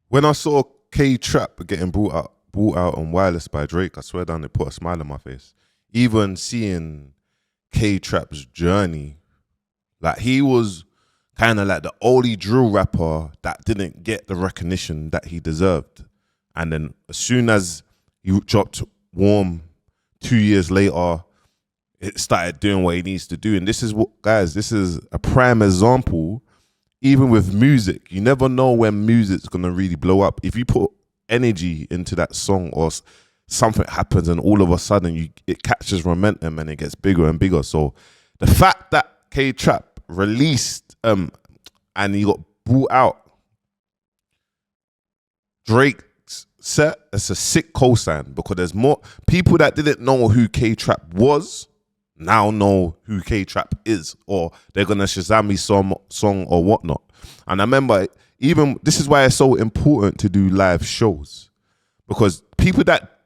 When I saw K Trap getting brought out on Wireless by Drake, I swear down, it put a smile on my face. Even seeing K Trap's journey, like he was kind of like the only drill rapper that didn't get the recognition that he deserved. And then as soon as he dropped Warm 2 years later, it started doing what he needs to do. And this is what, guys, this is a prime example. Even with music, you never know when music's gonna really blow up. If you put energy into that song or something happens and all of a sudden it catches momentum and it gets bigger and bigger. So the fact that K Trap released and he got brought out Drake's set, it's a sick cosign, because there's more people that didn't know who K Trap was now know who K Trap is, or they're gonna Shazam his song or whatnot. And I remember, even this is why it's so important to do live shows, because people that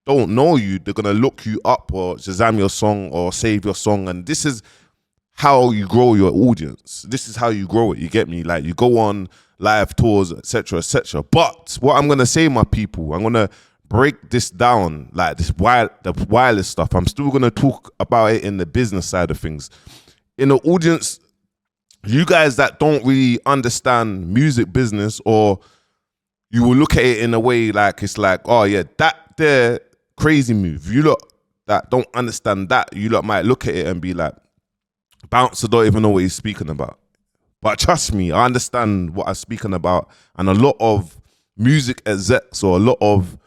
don't know you, they're gonna look you up or Shazam your song or save your song, and this is how you grow your audience. This is how you grow it. You get me? Like, you go on live tours, etc., etc. But what I'm gonna say, my people, I'm gonna break this down, like the wireless stuff. I'm still gonna talk about it in the business side of things. In the audience, you guys that don't really understand music business, or you will look at it in a way like it's like, oh yeah, that there crazy move. You lot that don't understand that, you lot might look at it and be like, Bouncer don't even know what he's speaking about. But trust me, I understand what I'm speaking about, and a lot of music execs or a lot of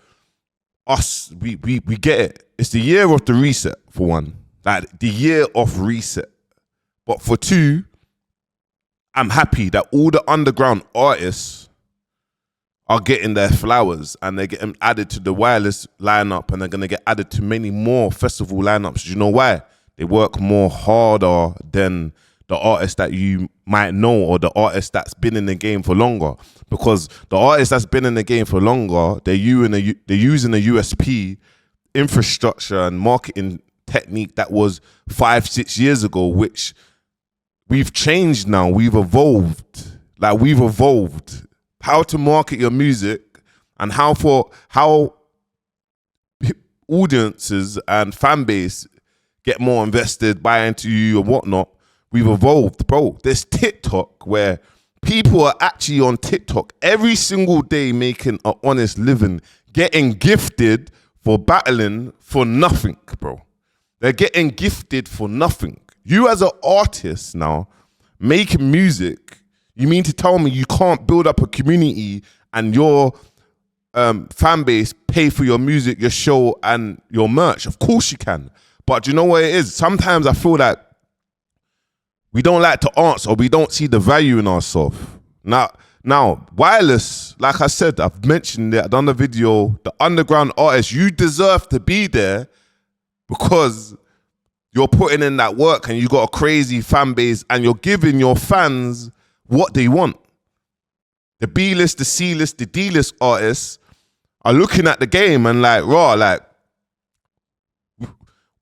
us, we get it. It's the year of the reset, for one. Like, the year of reset. But for two, I'm happy that all the underground artists are getting their flowers and they're getting added to the wireless lineup, and they're going to get added to many more festival lineups. Do you know why? They work more harder than the artist that you might know, or the artist that's been in the game for longer. Because the artist that's been in the game for longer, they're using a USP infrastructure and marketing technique that was 5-6 years ago, which we've changed now. We've evolved. Like, we've evolved how to market your music and how audiences and fan base get more invested, buy into you and whatnot. We've evolved, bro. There's TikTok where people are actually on TikTok every single day making an honest living, getting gifted for battling for nothing, bro. They're getting gifted for nothing. You as an artist now, making music, you mean to tell me you can't build up a community and your fan base pay for your music, your show, and your merch? Of course you can. But do you know what it is? Sometimes I feel like we don't like to answer, or we don't see the value in ourselves. Now, wireless, like I said, I've mentioned it, I've done the video, the underground artists, you deserve to be there because you're putting in that work and you got a crazy fan base and you're giving your fans what they want. The B-list, the C-list, the D-list artists are looking at the game and like, raw, like,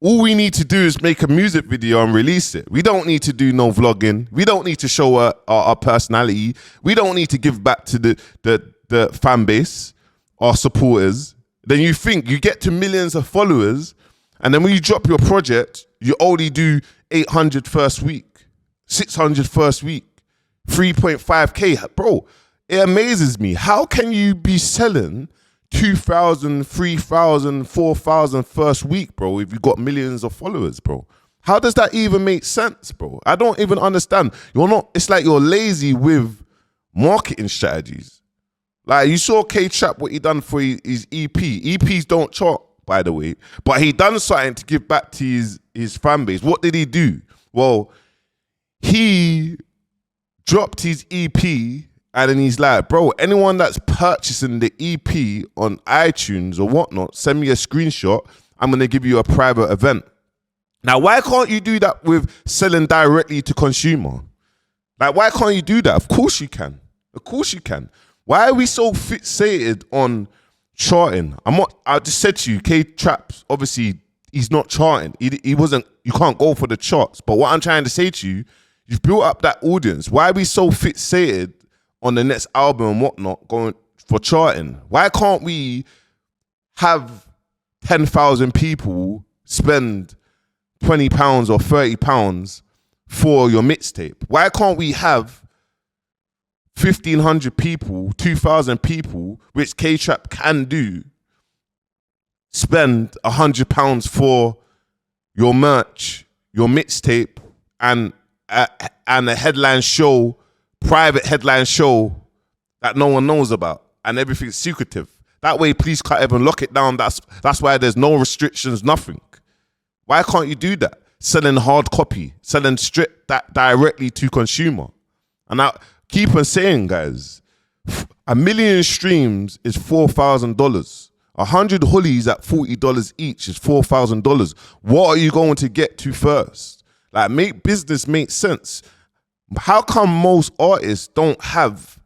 all we need to do is make a music video and release it. We don't need to do no vlogging. We don't need to show our personality. We don't need to give back to the fan base, our supporters. Then you think you get to millions of followers, and then when you drop your project, you only do 800 first week, 600 first week, 3.5K. Bro, it amazes me. How can you be selling 2,000, 3,000, 4,000 first week, bro, if you got millions of followers, bro? How does that even make sense, bro? I don't even understand. It's like you're lazy with marketing strategies. Like, you saw K Trap, what he done for his EP. EPs don't chart, by the way, but he done something to give back to his fan base. What did he do? Well, he dropped his EP, and then he's like, bro, anyone that's purchasing the EP on iTunes or whatnot, send me a screenshot. I'm going to give you a private event. Now, why can't you do that with selling directly to consumer? Like, why can't you do that? Of course you can. Of course you can. Why are we so fixated on charting? I just said to you, K Traps, obviously, he's not charting. He wasn't, you can't go for the charts. But what I'm trying to say to you, you've built up that audience. Why are we so fixated on the next album and whatnot, going for charting. Why can't we have 10,000 people spend £20 or £30 for your mixtape? Why can't we have 1,500 people, 2,000 people, which K-Trap can do, spend £100 for your merch, your mixtape, and a headline show, private headline show that no one knows about, and everything's secretive. That way, police can't even lock it down. That's why there's no restrictions, nothing. Why can't you do that? Selling hard copy, selling straight that directly to consumer. And I keep on saying, guys, 1 million streams is $4,000. 100 hoodies at $40 each is $4,000. What are you going to get to first? Like, make business make sense. How come most artists don't have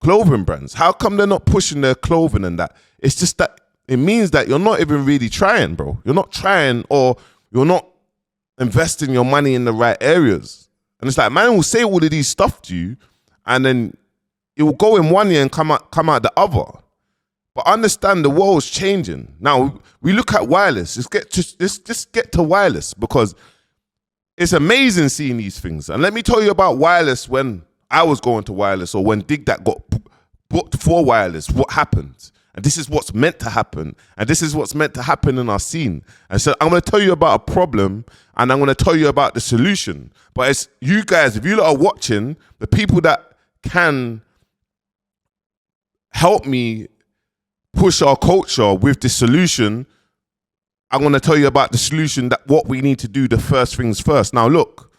clothing brands? How come they're not pushing their clothing and that? It's just that it means that you're not even really trying, bro. You're not trying, or you're not investing your money in the right areas. And it's like, man will say all of these stuff to you, and then it will go in one year and come out the other. But understand, the world's changing. Now, we look at wireless. Just get to wireless, because it's amazing seeing these things. And let me tell you about wireless when I was going to wireless, or when Dig That got booked for wireless, what happened. And this is what's meant to happen. And this is what's meant to happen in our scene. And so I'm going to tell you about a problem, and I'm going to tell you about the solution. But it's you guys, if you lot are watching, the people that can help me push our culture with the solution, I'm going to tell you about the solution, that what we need to do, the first things first. Now, look,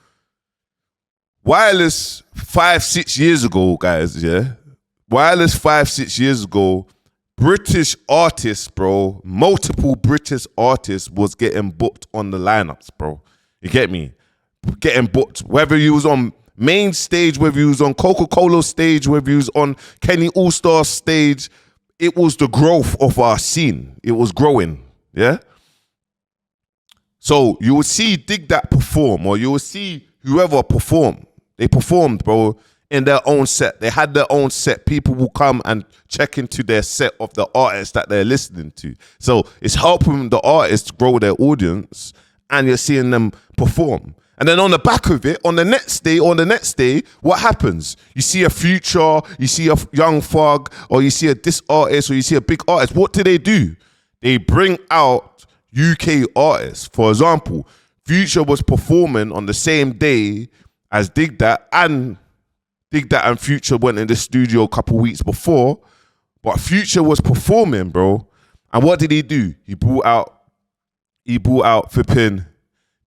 wireless 5-6 years ago, guys, yeah? Wireless 5-6 years ago, British artists, bro, multiple British artists was getting booked on the lineups, bro. You get me? Getting booked, whether you was on main stage, whether you was on Coca-Cola stage, whether you was on Kenny All-Star stage. It was the growth of our scene. It was growing, yeah? So you will see Dig That perform, or you will see whoever perform. They performed, bro, in their own set. They had their own set. People will come and check into their set of the artists that they're listening to. So it's helping the artists grow their audience, and you're seeing them perform. And then on the back of it, on the next day, what happens? You see a Future, you see a Young Thug, or you see a this artist, or you see a big artist. What do? They bring out UK artists. For example, Future was performing on the same day as Dig That, and Dig That and Future went in the studio a couple weeks before, but Future was performing, bro. And what did he do? He brought out flipping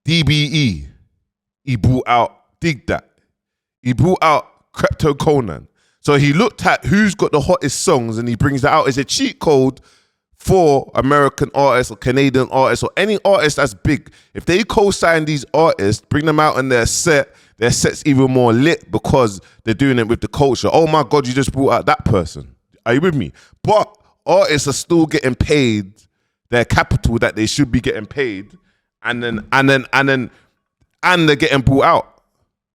DBE. He brought out Dig That. He brought out Crypto Conan. So he looked at who's got the hottest songs, and he brings that out as a cheat code for American artists or Canadian artists or any artist that's big. If they co-sign these artists, bring them out in their set's even more lit, because they're doing it with the culture. Oh my God, you just brought out that person. Are you with me? But artists are still getting paid their capital that they should be getting paid, and they're getting brought out.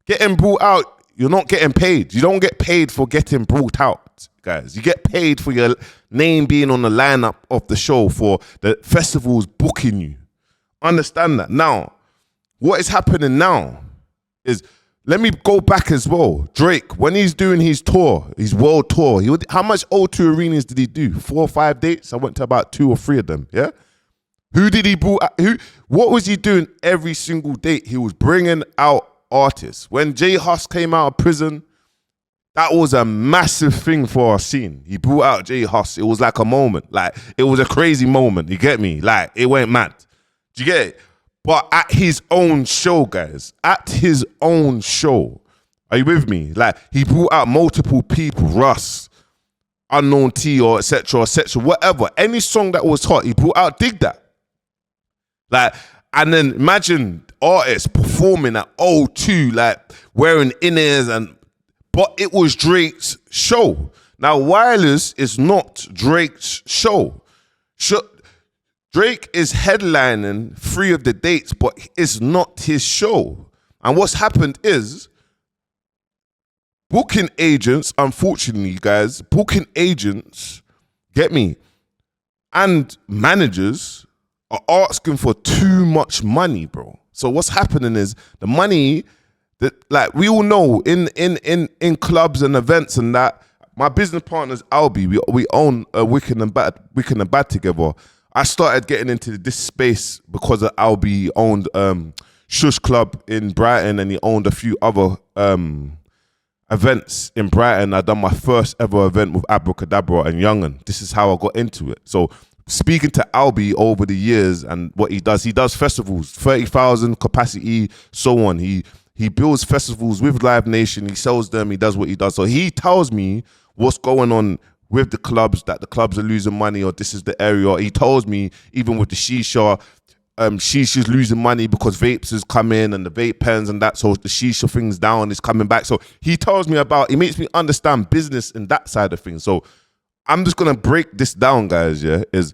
Getting brought out, you're not getting paid. You don't get paid for getting brought out, guys. You get paid for your name being on the lineup of the show, for the festivals booking you. Understand that. Now, what is happening now is, let me go back as well. Drake, when he's doing his tour, his world tour, how much O2 arenas did he do? 4 or 5 dates? I went to about 2 or 3 of them, yeah? Who did he bring out? What was he doing every single date? He was bringing out artists. When J Hus came out of prison, that was a massive thing for our scene. He brought out J Hus. It was like a moment. Like, it was a crazy moment. You get me? Like, it went mad. Do you get it? But at his own show, guys. At his own show. Are you with me? Like, he brought out multiple people. Russ, Unknown T, or etc., whatever. Any song that was hot, he brought out Dig That. Like, and then imagine artists performing at O2, like wearing in-ears, but it was Drake's show. Now, Wireless is not Drake's show. Drake is headlining 3 of the dates, but it's not his show. And what's happened is, booking agents, unfortunately, guys, booking agents, get me, and managers are asking for too much money, bro. So what's happening is the money that, like, we all know in clubs and events and that. My business partner's Albie. We own Wicked and Bad together. I started getting into this space because of Albie. He owned Shush Club in Brighton, and he owned a few other events in Brighton. I done my first ever event with Abracadabra and Young'un. This is how I got into it. So speaking to Albie over the years and what he does festivals, 30,000 capacity, so on. He builds festivals with Live Nation. He sells them. He does what he does. So he tells me what's going on with the clubs, that the clubs are losing money, or this is the area. He tells me even with the shisha, shisha's losing money because vapes has come in and the vape pens and that, so the shisha thing's down, is coming back. So he tells me he makes me understand business in that side of things. So I'm just gonna break this down, guys, yeah, is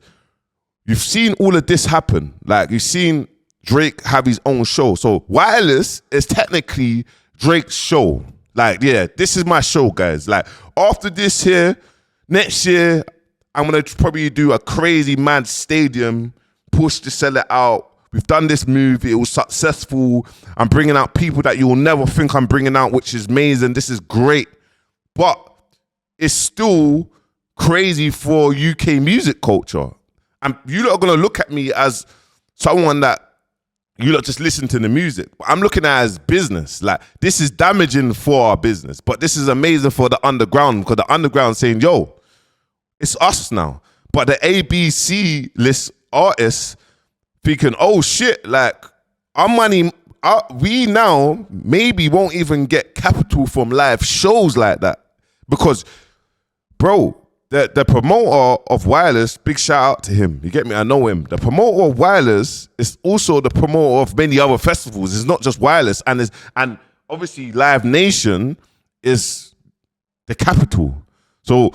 you've seen all of this happen. Like, you've seen Drake have his own show. So Wireless is technically Drake's show. Like, yeah, this is my show, guys. Like, after this here, next year, I'm gonna probably do a crazy mad stadium push to sell it out. We've done this move. It was successful. I'm bringing out people that you'll never think I'm bringing out, which is amazing. This is great. But it's still crazy for UK music culture. And you lot are going to look at me as someone that you lot just listen to the music. I'm looking at it as business. Like, this is damaging for our business. But this is amazing for the underground, because the underground saying, yo, it's us now. But the ABC list artists thinking, oh shit, like, our money, we now maybe won't even get capital from live shows like that. Because, bro, the promoter of Wireless, big shout out to him. You get me? I know him. The promoter of Wireless is also the promoter of many other festivals. It's not just Wireless. And obviously Live Nation is the capital. So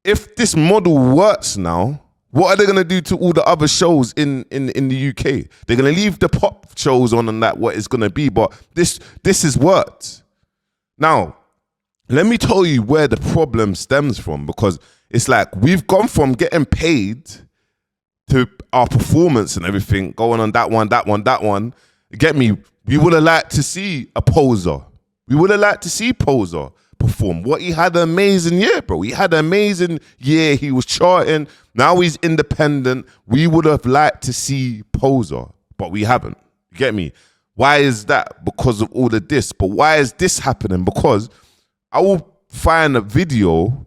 if this model works now, what are they going to do to all the other shows in the UK? They're going to leave the pop shows on and that what it's going to be. But this has worked. Now, let me tell you where the problem stems from, because it's like we've gone from getting paid to our performance and everything, going on that one. You get me? We would have liked to see a Poser. We would have liked to see Poser perform. He had an amazing year, bro. He had an amazing year. He was charting. Now he's independent. We would have liked to see Poser, but we haven't. You get me? Why is that? Because of all of this. But why is this happening? Because I will find a video.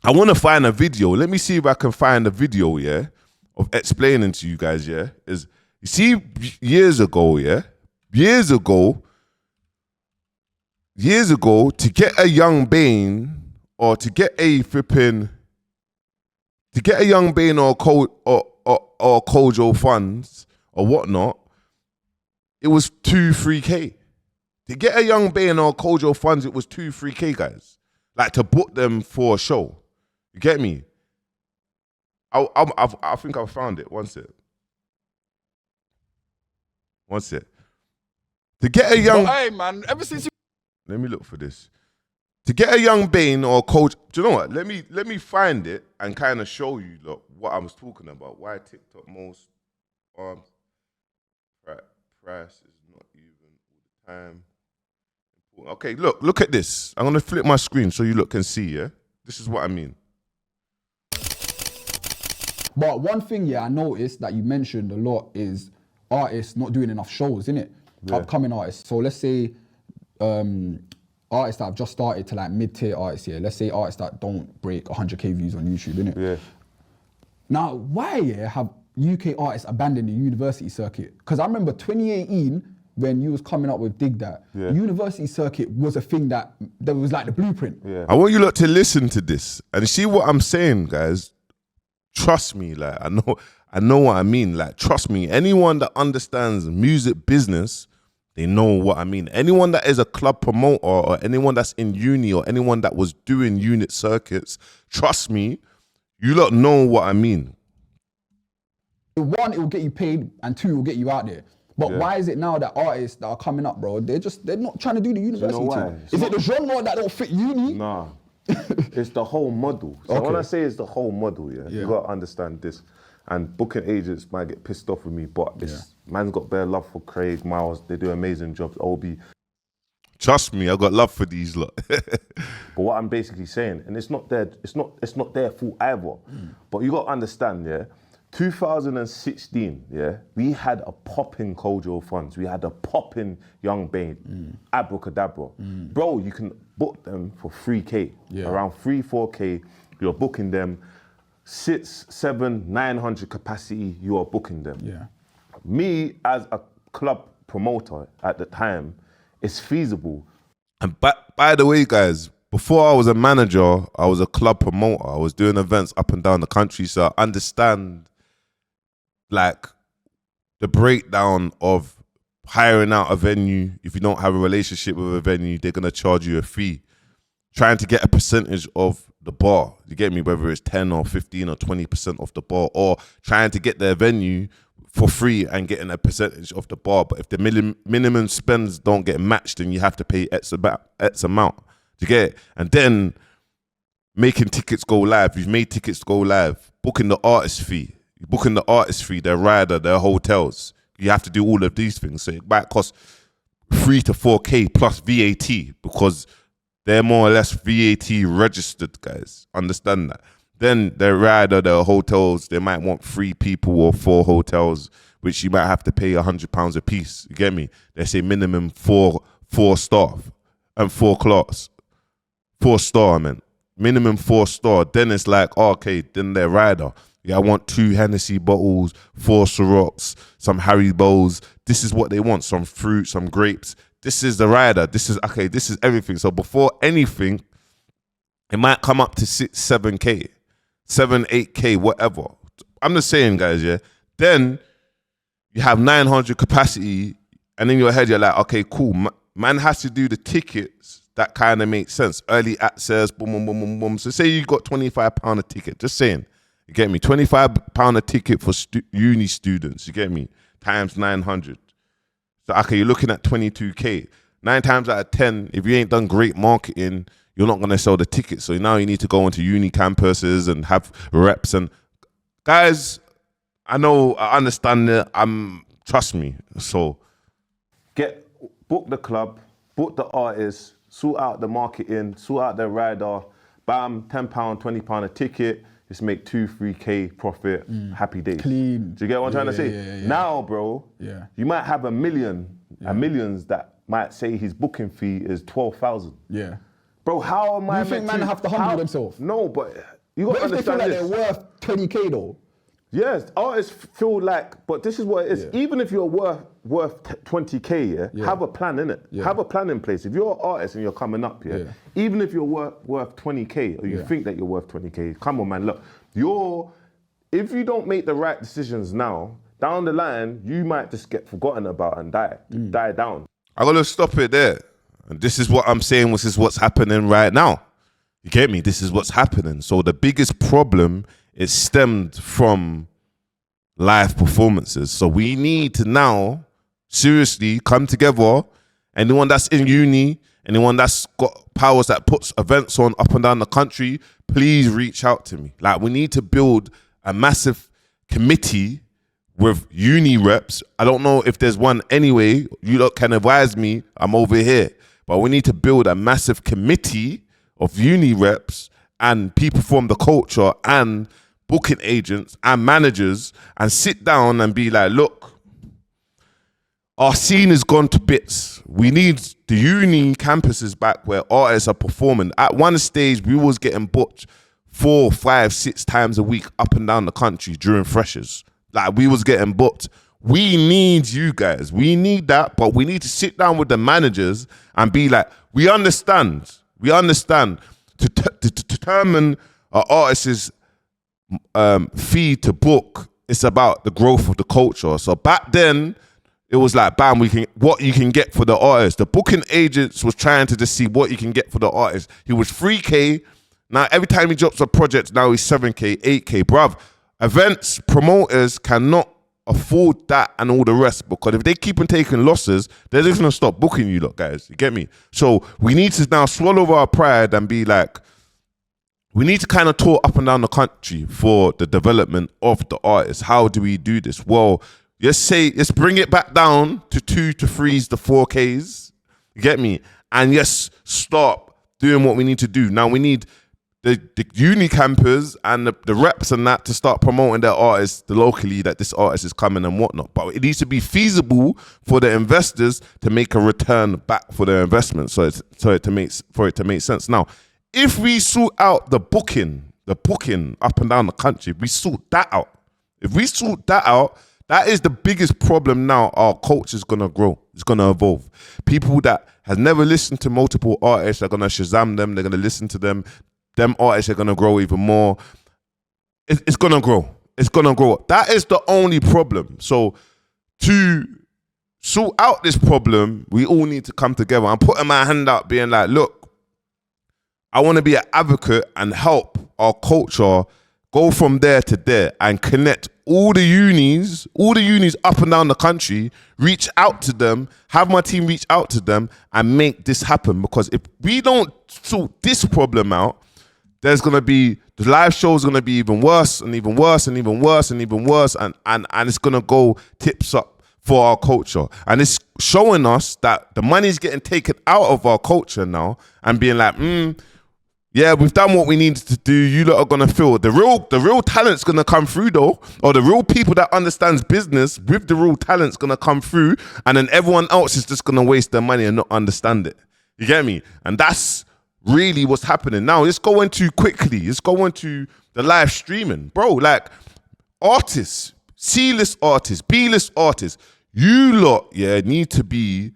I want to find a video. Let me see if I can find a video, yeah, of explaining to you guys, yeah. Is, you see, years ago, to get a Young Bane or to get a Young Bane or Kojo funds or whatnot, it was 2-3K. To get a Young Bane or Kojo funds, it was 2-3K, guys. Like, to book them for a show. You get me? I think I found it. One sec. To get a young... Hey, man, ever since you... Let me look for this. To get a Young Bane or Coach... Do you know what? Let me find it and kind of show you, look, what I was talking about. Why TikTok most price is not even all the time. Okay, look at this. I'm going to flip my screen so you look can see, yeah? This is what I mean. But one thing, yeah, I noticed that you mentioned a lot is artists not doing enough shows, innit? Yeah. Upcoming artists. So let's say artists that have just started to like mid-tier artists, yeah. Let's say artists that don't break 100k views on YouTube, innit? Yeah. Now, why have UK artists abandoned the university circuit? Because I remember 2018, when you was coming up with Dig That, the university circuit was a thing that was like the blueprint. Yeah. I want you lot to listen to this and see what I'm saying, guys. Trust me, like, I know what I mean. Like, trust me, anyone that understands music business, they know what I mean. Anyone that is a club promoter or anyone that's in uni or anyone that was doing unit circuits, trust me, you lot know what I mean. One, it will get you paid, and two, it will get you out there. But why is it now that artists that are coming up, bro, they're not trying to do the university why? thing? Is it the genre that don't fit uni? Nah, it's the whole model. So when I say it's the whole model, you got to understand this. And booking agents might get pissed off with me, but this man's got bare love for Craig, Miles. They do amazing jobs. Obi. Trust me, I got love for these lot. But what I'm basically saying, and it's not their fault either. But you got to understand, 2016, we had a popping Kojo funds. We had a popping Young Bane, Abracadabra. Bro, you can book them for 3K, around 3-4K. You're booking them. 600, 700, 900 capacity, you are booking them. Me, as a club promoter at the time, it's feasible. And by the way, guys, before I was a manager, I was a club promoter. I was doing events up and down the country, so I understand like the breakdown of hiring out a venue. If you don't have a relationship with a venue, they're gonna charge you a fee. Trying to get a percentage of the bar, you get me, whether it's 10 or 15 or 20% off the bar, or trying to get their venue for free and getting a percentage of the bar. But if the minimum spends don't get matched, then you have to pay X amount. Do you get it? And then making tickets go live. You've made tickets go live. Booking the artist fee. Booking the artist fee, their rider, their hotels. You have to do all of these things. So it might cost 3 to 4K plus VAT, because they're more or less VAT registered, guys. Understand that. Then their rider, their hotels, they might want 3 people or 4 hotels, which you might have to pay £100 a piece. You get me? They say minimum 4 staff and 4 class. 4 star, man. Minimum 4 star. Then it's like, okay, then their rider. Yeah, I want 2 Hennessy bottles, 4 Cirocs, some Haribo's. This is what they want. Some fruit, some grapes. This is the rider. This is everything. So before anything, it might come up to 6, 7K, 7, 8K, whatever. I'm just saying, guys, Then you have 900 capacity, and in your head, you're like, okay, cool. Man has to do the tickets that kind of make sense. Early access, boom, boom, boom, boom, boom. So say you got £25 a ticket, just saying. You get me? £25 a ticket for uni students, you get me? Times 900. So, okay, you're looking at 22K. 9 times out of 10, if you ain't done great marketing, you're not going to sell the tickets. So now you need to go into uni campuses and have reps. And guys, I know, I understand it. Trust me. So book the club, book the artist, sort out the marketing, sort out the rider. Bam, £10, £20 a ticket. Just make 2-3K profit, happy days. Clean. Do you get what I'm trying to say? Yeah. Now, bro, you might have a million, millions that might say his booking fee is 12,000. Yeah. Bro, how am I? You think man have to humble themselves? No, but you got to understand this. But if they feel like this. they're worth 20K though. Yes, artists feel like, but this is what it is. Yeah. Even if you're worth 20K, have a plan in it. Yeah. Have a plan in place. If you're an artist and you're coming up, even if you're worth 20K, or you think that you're worth 20K, come on, man. Look, if you don't make the right decisions now, down the line, you might just get forgotten about and die down. I gotta stop it there. And this is what I'm saying. This is what's happening right now. You get me? This is what's happening. So the biggest problem is stemmed from live performances. So we need to now seriously come together. Anyone that's in uni, anyone that's got powers that puts events on up and down the country, please reach out to me. Like, we need to build a massive committee with uni reps. I don't know if there's one anyway. You lot can advise me. I'm over here. But we need to build a massive committee of uni reps and people from the culture and booking agents and managers, and sit down and be like, look, our scene has gone to bits. We need the uni campuses back where artists are performing. At one stage, we was getting booked 4, 5, 6 times a week up and down the country during freshers. Like, we was getting booked. We need you guys. We need that, but we need to sit down with the managers and be like, we understand to determine an artist's fee to book. It's about the growth of the culture. So back then, it was like, bam, what you can get for the artist. The booking agents was trying to just see what you can get for the artist. He was 3K. Now, every time he drops a project, now he's 7K, 8K. Bruv, events, promoters cannot afford that and all the rest, because if they keep on taking losses, they're just gonna stop booking you lot, guys. You get me? So we need to now swallow our pride and be like, we need to kind of tour up and down the country for the development of the artists. How do we do this? Well, let's bring it back down to 2 to 3s, the 4Ks. You get me? And yes, start doing what we need to do. Now we need the uni campers and the reps and that to start promoting their artists locally, that this artist is coming and whatnot. But it needs to be feasible for the investors to make a return back for their investment, for it to make sense. Now, if we sort out the booking up and down the country, if we sort that out, that is the biggest problem now. Our culture is going to grow. It's going to evolve. People that has never listened to multiple artists are going to Shazam them. They're going to listen to them. Them artists are going to grow even more. It's going to grow. It's going to grow. That is the only problem. So to sort out this problem, we all need to come together. I'm putting my hand out being like, look, I want to be an advocate and help our culture go from there to there and connect all the unis up and down the country, reach out to them, have my team reach out to them and make this happen. Because if we don't sort this problem out, there's going to be, the live show is going to be even worse and even worse and even worse and even worse. And it's going to go tips up for our culture. And it's showing us that the money's getting taken out of our culture now and being like, yeah, we've done what we needed to do. You lot are gonna feel the real talent's gonna come through though, or the real people that understands business with the real talent's gonna come through, and then everyone else is just gonna waste their money and not understand it. You get me? And that's really what's happening now. Let's go into quickly. Let's go into the live streaming, bro. Like artists, C-list artists, B-list artists, you lot, yeah, need to be.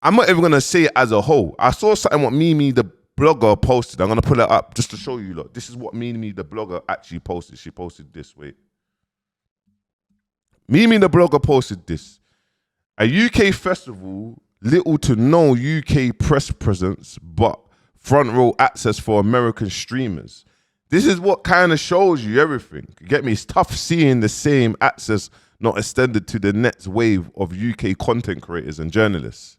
I'm not even gonna say it as a whole. I saw something what Mimi the blogger posted. I'm gonna pull it up just to show you lot. This is what Mimi the blogger actually posted. She posted this. Wait. Mimi the blogger posted this. A UK festival, little to no UK press presence, but front row access for American streamers. This is what kind of shows you everything. You get me? It's tough seeing the same access not extended to the next wave of UK content creators and journalists.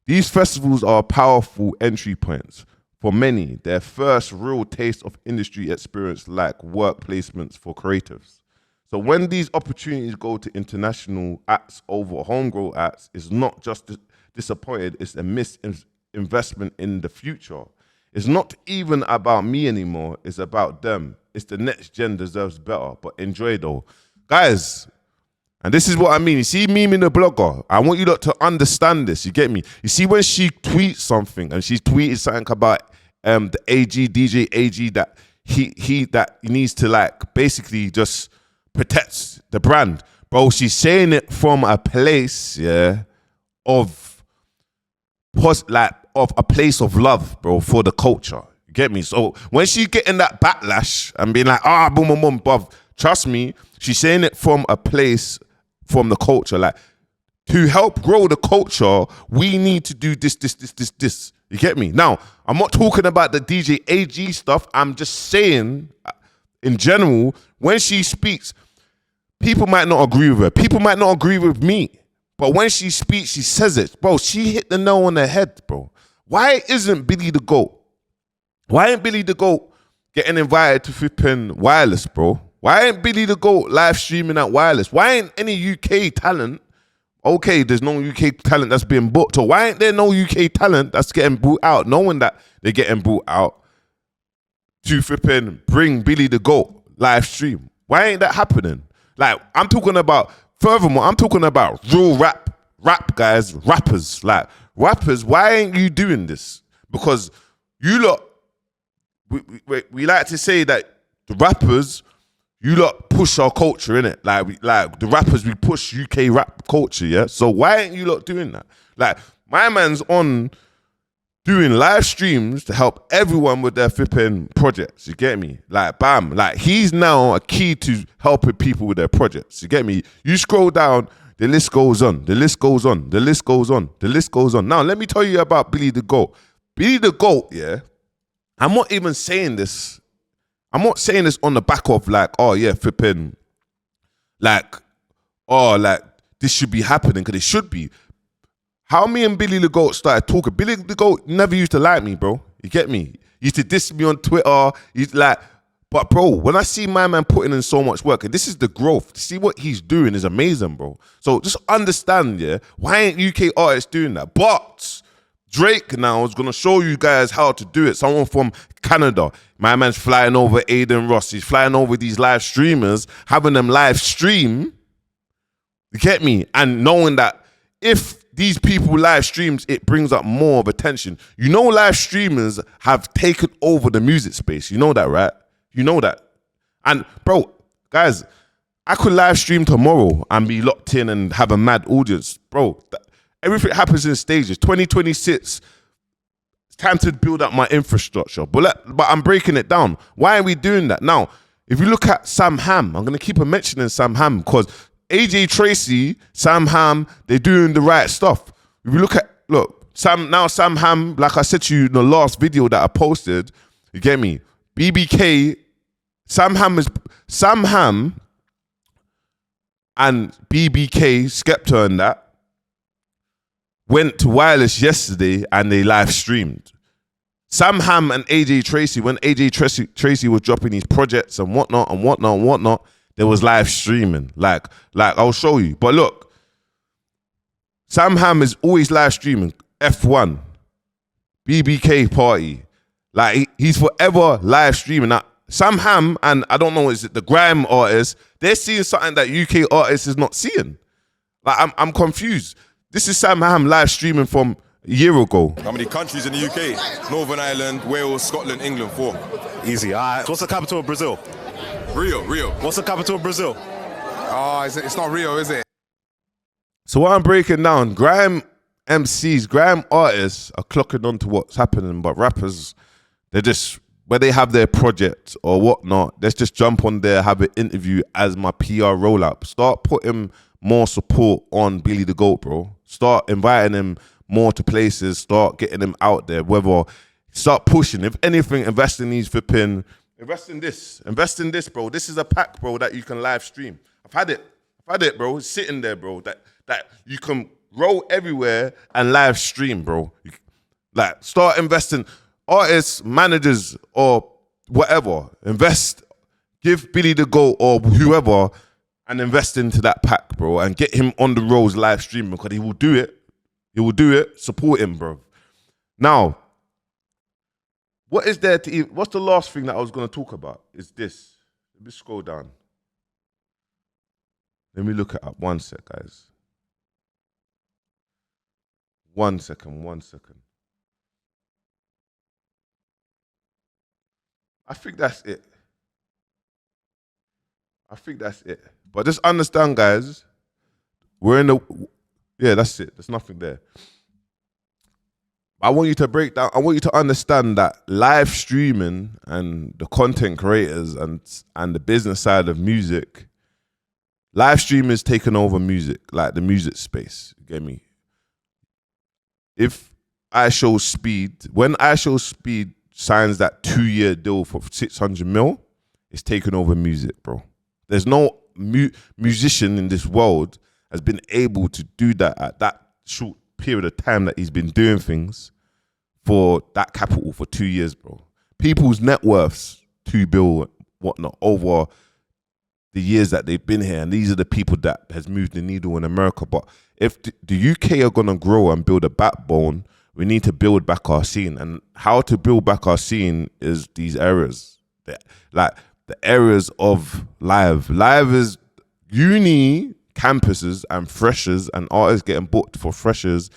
These festivals are powerful entry points for many, their first real taste of industry experience, like work placements for creatives. So when these opportunities go to international acts over homegrown acts, it's not just disappointed, it's a missed investment in the future. It's not even about me anymore, it's about them. It's the next gen deserves better, but enjoy though. Guys, and this is what I mean. You see Mimi the blogger, I want you lot to understand this, you get me? You see when she tweets something, and she's tweeted something about the DJ AG, that he needs to like basically just protect the brand. Bro, she's saying it from a place, yeah, of a place of love, bro, for the culture. You get me? So when she's getting that backlash and being like, boom, boom, boom, bruv, trust me, she's saying it from a place from the culture. Like, to help grow the culture, we need to do this. You get me? Now, I'm not talking about the DJ AG stuff. I'm just saying, in general, when she speaks, people might not agree with her. People might not agree with me. But when she speaks, she says it. Bro, she hit the nail on the head, bro. Why isn't Billy the GOAT? Why ain't Billy the GOAT getting invited to flipping Wireless, bro? Why ain't Billy the GOAT live streaming at Wireless? Why ain't any UK talent? Okay, there's no UK talent that's being booked. So why ain't there no UK talent that's getting brought out, knowing that they're getting brought out to flipping bring Billy the GOAT live stream? Why ain't that happening? Like, I'm talking about, furthermore, I'm talking about real rap guys, rappers. Like, rappers, why ain't you doing this? Because you lot, we like to say that the rappers, you lot push our culture, innit? Like the rappers, we push UK rap culture, yeah? So why ain't you lot doing that? Like, my man's on doing live streams to help everyone with their flipping projects, you get me? Like, bam, like, he's now a key to helping people with their projects, you get me? You scroll down, the list goes on, the list goes on, the list goes on, the list goes on. Now, let me tell you about Billy the GOAT. Billy the GOAT, yeah? I'm not even saying this. I'm not saying this on the back of like, oh yeah, flipping, like, oh, like this should be happening because it should be. How me and Billy the Goat started talking. Billy the Goat never used to like me, bro. You get me? He used to diss me on Twitter. He's like, but bro, when I see my man putting in so much work, and this is the growth, to see what he's doing is amazing, bro. So just understand, yeah, why ain't UK artists doing that? But Drake now is gonna show you guys how to do it. Someone from Canada, my man's flying over Aiden Ross. He's flying over these live streamers, having them live stream. You get me? And knowing that if these people live streams, it brings up more of attention. You know, live streamers have taken over the music space. You know that, right? You know that. And bro, guys, I could live stream tomorrow and be locked in and have a mad audience. Bro, everything happens in stages. 2026, it's time to build up my infrastructure. But I'm breaking it down. Why are we doing that? Now, if you look at Sam Ham, I'm going to keep on mentioning Sam Ham because AJ Tracy, Sam Ham, they're doing the right stuff. If you look, Sam Ham, like I said to you in the last video that I posted, you get me? BBK, Sam Ham and BBK, Skepta and that, went to Wireless yesterday and they live streamed. Sam Ham and AJ Tracy, when AJ Tracy was dropping these projects and whatnot, there was live streaming. Like I'll show you. But look, Sam Ham is always live streaming. F1, BBK party. Like he's forever live streaming. Now, Sam Ham and I don't know, is it the grime artists? They're seeing something that UK artists is not seeing. Like I'm confused. This is Sam Ham live streaming from a year ago. How many countries in the UK? Northern Ireland, Wales, Scotland, England, 4. Easy. All right. What's the capital of Brazil? Rio. What's the capital of Brazil? Oh, it's not Rio, is it? So what I'm breaking down, grime MCs, grime artists are clocking on to what's happening, but rappers, they're just, where they have their project or whatnot, let's just jump on there, have an interview as my PR rollout. Start putting more support on Billy the Goat, bro. Start inviting him more to places, start getting him out there, start pushing. If anything, invest in these flipping, invest in this, bro. This is a pack, bro, that you can live stream. I've had it, bro. It's sitting there, bro, that you can roll everywhere and live stream, bro. Like, start investing. Artists, managers, or whatever, invest, give Billy the Goat or whoever and invest into that pack, bro, and get him on the roads live streaming because he will do it. He will do it. Support him, bro. Now, what's the last thing that I was going to talk about? Is this. Let me scroll down. Let me look it up. One sec, guys. One second. I think that's it. But just understand, guys, that's it. There's nothing there. I want you to break down, I want you to understand that live streaming and the content creators and the business side of music, live streaming is taking over music, like the music space. You get me? If I Show Speed, when I Show Speed signs that 2-year deal for 600 mil, it's taking over music, bro. There's no musician in this world has been able to do that at that short period of time that he's been doing things for that capital for 2 years, bro. People's net worths, 2 billion, whatnot, over the years that they've been here. And these are the people that has moved the needle in America. But if the UK are going to grow and build a backbone, we need to build back our scene. And how to build back our scene is these areas. Like the areas of live. Live is uni campuses and freshers and artists getting booked for freshers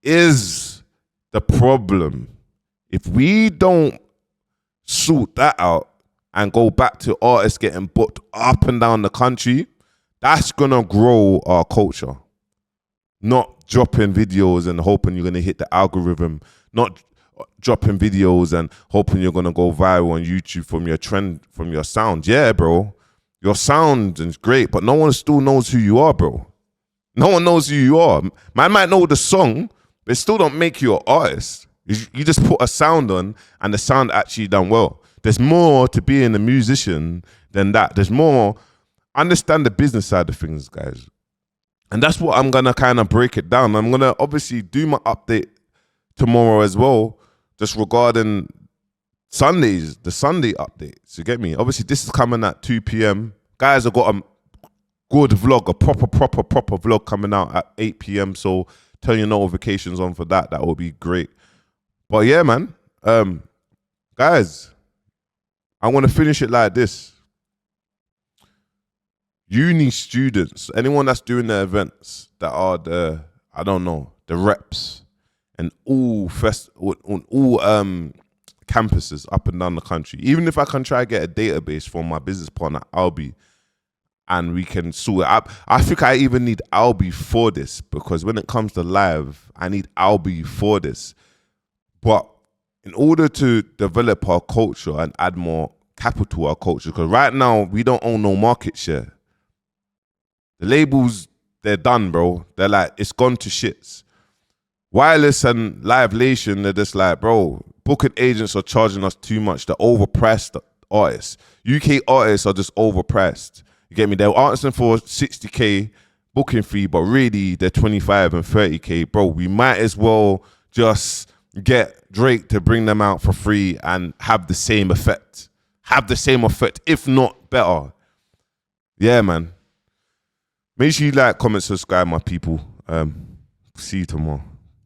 is the problem. If we don't sort that out and go back to artists getting booked up and down the country, that's going to grow our culture. Not dropping videos and hoping you're going to hit the algorithm. Not dropping videos and hoping you're going to go viral on YouTube from your trend, from your sound. Yeah, bro. Your sound is great, but no one still knows who you are, bro. No one knows who you are. Man might know the song, but it still don't make you an artist. You just put a sound on and the sound actually done well. There's more to being a musician than that. There's more. Understand the business side of things, guys. And that's what I'm gonna kind of break it down. I'm gonna obviously do my update tomorrow as well, just regarding Sundays, the Sunday updates. You get me? Obviously, this is coming at 2 p.m. Guys have got a good vlog, a proper vlog coming out at 8 p.m. So turn your notifications on for that. That would be great. But yeah, man. Guys, I want to finish it like this. Uni students, anyone that's doing the events that are the, I don't know, the reps and all campuses up and down the country. Even if I can try to get a database from my business partner, Albie, and we can sort it out. I think I even need Albie for this, because when it comes to live, I need Albie for this. But in order to develop our culture and add more capital to our culture, because right now we don't own no market share. The labels, they're done, bro. They're like, it's gone to shits. Wireless and Livelation, they're just like, bro, booking agents are charging us too much. They're overpriced artists. UK artists are just overpriced. You get me? They're asking for 60K booking fee, but really they're 25 and 30K. Bro, we might as well just get Drake to bring them out for free and have the same effect. Have the same effect, if not better. Yeah, man. Make sure you like, comment, subscribe, my people. See you tomorrow.